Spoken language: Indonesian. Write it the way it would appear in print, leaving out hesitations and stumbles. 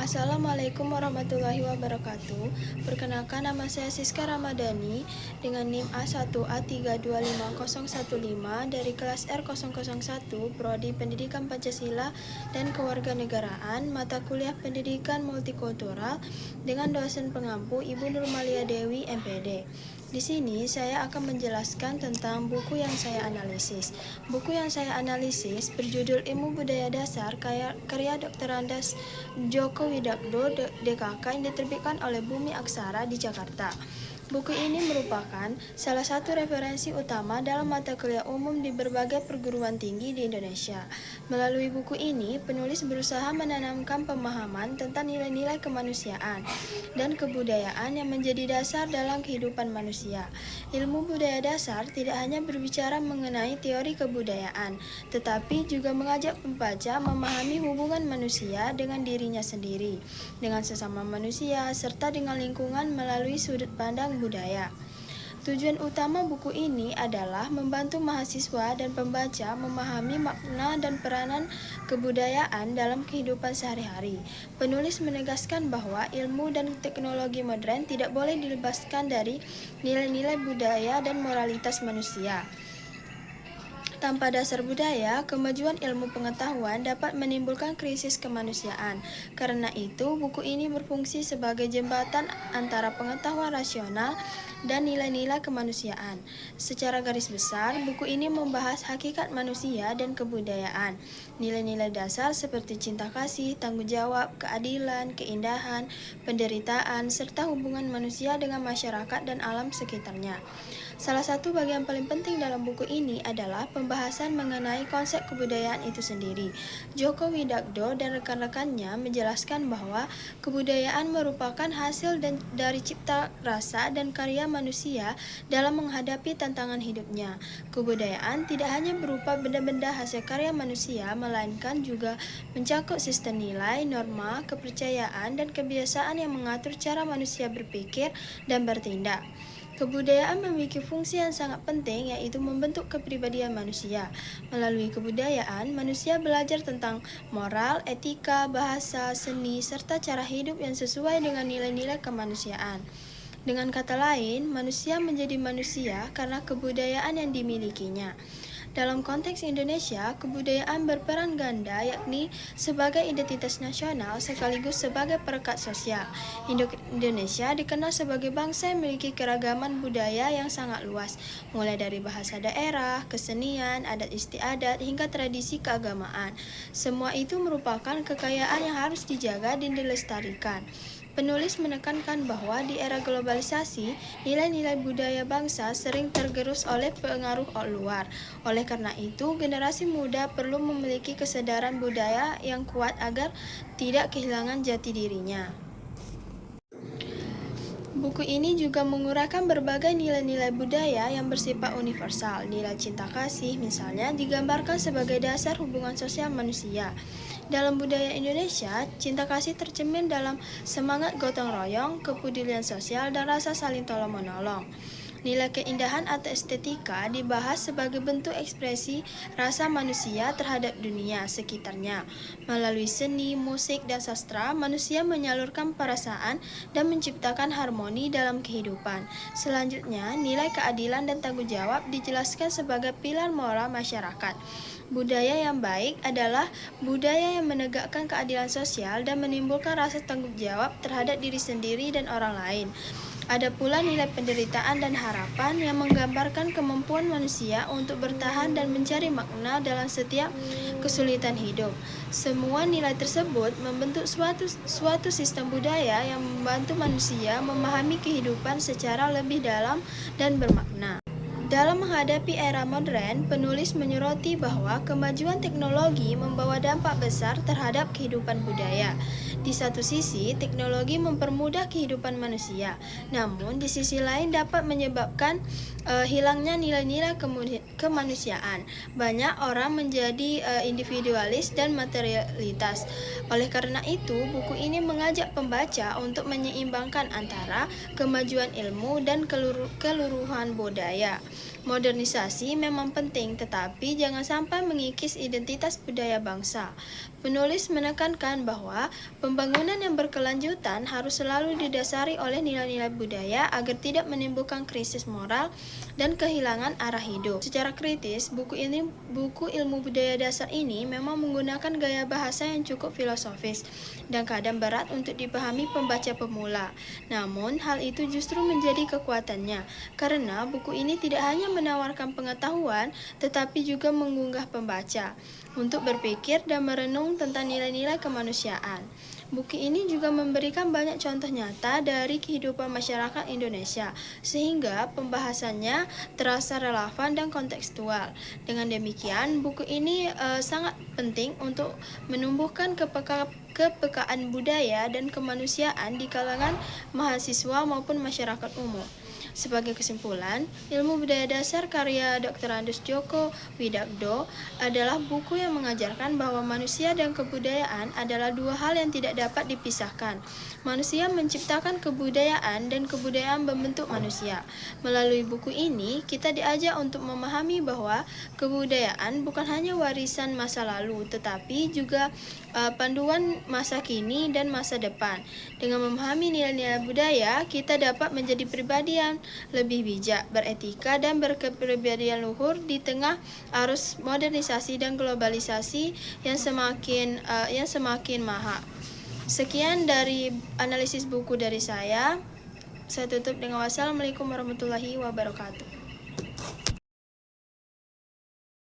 Assalamualaikum warahmatullahi wabarakatuh. Perkenalkan, nama saya Siska Ramadhani dengan NIM A1A325015 dari kelas R001 Prodi Pendidikan Pancasila dan Kewarganegaraan, mata kuliah Pendidikan Multikultural dengan dosen pengampu Ibu Nurmalia Dewi, MPD. Di sini saya akan menjelaskan tentang buku yang saya analisis. Buku yang saya analisis berjudul Ilmu Budaya Dasar karya Dr. Andas Djoko Widodo DKK yang diterbitkan oleh Bumi Aksara di Jakarta. Buku ini merupakan salah satu referensi utama dalam mata kuliah umum di berbagai perguruan tinggi di Indonesia. Melalui buku ini, penulis berusaha menanamkan pemahaman tentang nilai-nilai kemanusiaan dan kebudayaan yang menjadi dasar dalam kehidupan manusia. Ilmu budaya dasar tidak hanya berbicara mengenai teori kebudayaan, tetapi juga mengajak pembaca memahami hubungan manusia dengan dirinya sendiri, dengan sesama manusia, serta dengan lingkungan melalui sudut pandang budaya. Tujuan utama buku ini adalah membantu mahasiswa dan pembaca memahami makna dan peranan kebudayaan dalam kehidupan sehari-hari. Penulis menegaskan bahwa ilmu dan teknologi modern tidak boleh dilepaskan dari nilai-nilai budaya dan moralitas manusia. Tanpa dasar budaya, kemajuan ilmu pengetahuan dapat menimbulkan krisis kemanusiaan. Karena itu, buku ini berfungsi sebagai jembatan antara pengetahuan rasional dan nilai-nilai kemanusiaan. Secara garis besar, buku ini membahas hakikat manusia dan kebudayaan. Nilai-nilai dasar seperti cinta kasih, tanggung jawab, keadilan, keindahan, penderitaan, serta hubungan manusia dengan masyarakat dan alam sekitarnya. Salah satu bagian paling penting dalam buku ini adalah pembahasan mengenai konsep kebudayaan itu sendiri. Djoko Widodo dan rekan-rekannya menjelaskan bahwa kebudayaan merupakan hasil dari cipta rasa dan karya manusia dalam menghadapi tantangan hidupnya. Kebudayaan tidak hanya berupa benda-benda hasil karya manusia, melainkan juga mencakup sistem nilai, norma, kepercayaan, dan kebiasaan yang mengatur cara manusia berpikir dan bertindak. Kebudayaan memiliki fungsi yang sangat penting, yaitu membentuk kepribadian manusia. Melalui kebudayaan, manusia belajar tentang moral, etika, bahasa, seni, serta cara hidup yang sesuai dengan nilai-nilai kemanusiaan. Dengan kata lain, manusia menjadi manusia karena kebudayaan yang dimilikinya. Dalam konteks Indonesia, kebudayaan berperan ganda, yakni sebagai identitas nasional sekaligus sebagai perekat sosial. Indonesia dikenal sebagai bangsa yang memiliki keragaman budaya yang sangat luas, mulai dari bahasa daerah, kesenian, adat istiadat, hingga tradisi keagamaan. Semua itu merupakan kekayaan yang harus dijaga dan dilestarikan. Penulis menekankan bahwa di era globalisasi, nilai-nilai budaya bangsa sering tergerus oleh pengaruh luar. Oleh karena itu, generasi muda perlu memiliki kesadaran budaya yang kuat agar tidak kehilangan jati dirinya. Buku ini juga menguraikan berbagai nilai-nilai budaya yang bersifat universal. Nilai cinta kasih, misalnya, digambarkan sebagai dasar hubungan sosial manusia. Dalam budaya Indonesia, cinta kasih tercermin dalam semangat gotong royong, kepedulian sosial, dan rasa saling tolong-menolong. Nilai keindahan atau estetika dibahas sebagai bentuk ekspresi rasa manusia terhadap dunia sekitarnya. Melalui seni, musik, dan sastra, manusia menyalurkan perasaan dan menciptakan harmoni dalam kehidupan. Selanjutnya, nilai keadilan dan tanggung jawab dijelaskan sebagai pilar moral masyarakat. Budaya yang baik adalah budaya yang menegakkan keadilan sosial dan menimbulkan rasa tanggung jawab terhadap diri sendiri dan orang lain. Ada pula nilai penderitaan dan harapan yang menggambarkan kemampuan manusia untuk bertahan dan mencari makna dalam setiap kesulitan hidup. Semua nilai tersebut membentuk suatu sistem budaya yang membantu manusia memahami kehidupan secara lebih dalam dan bermakna. Dalam menghadapi era modern, penulis menyoroti bahwa kemajuan teknologi membawa dampak besar terhadap kehidupan budaya. Di satu sisi, teknologi mempermudah kehidupan manusia, namun di sisi lain dapat menyebabkan hilangnya nilai-nilai kemanusiaan. Banyak orang menjadi individualis dan materialitas. Oleh karena itu, buku ini mengajak pembaca untuk menyeimbangkan antara kemajuan ilmu dan keluruhan budaya. Modernisasi memang penting, tetapi jangan sampai mengikis identitas budaya bangsa. Penulis menekankan bahwa pembangunan yang berkelanjutan harus selalu didasari oleh nilai-nilai budaya agar tidak menimbulkan krisis moral dan kehilangan arah hidup. Secara kritis, buku ilmu budaya dasar ini memang menggunakan gaya bahasa yang cukup filosofis dan kadang berat untuk dipahami pembaca pemula. Namun, hal itu justru menjadi kekuatannya, karena buku ini tidak hanya menawarkan pengetahuan, tetapi juga menggugah pembaca untuk berpikir dan merenung tentang nilai-nilai kemanusiaan. Buku ini juga memberikan banyak contoh nyata dari kehidupan masyarakat Indonesia, sehingga pembahasannya terasa relevan dan kontekstual. Dengan demikian, buku ini sangat penting untuk menumbuhkan kepekaan budaya dan kemanusiaan di kalangan mahasiswa maupun masyarakat umum. Sebagai kesimpulan, Ilmu Budaya Dasar karya Dr. Andes Djoko Widodo adalah buku yang mengajarkan bahwa manusia dan kebudayaan adalah dua hal yang tidak dapat dipisahkan. Manusia menciptakan kebudayaan dan kebudayaan membentuk manusia. Melalui buku ini, kita diajak untuk memahami bahwa kebudayaan bukan hanya warisan masa lalu, tetapi juga panduan masa kini dan masa depan. Dengan memahami nilai-nilai budaya, kita dapat menjadi pribadi yang lebih bijak, beretika, dan berkepribadian luhur di tengah arus modernisasi dan globalisasi yang semakin mahal. Sekian dari analisis buku dari saya. Saya tutup dengan wassalamualaikum warahmatullahi wabarakatuh.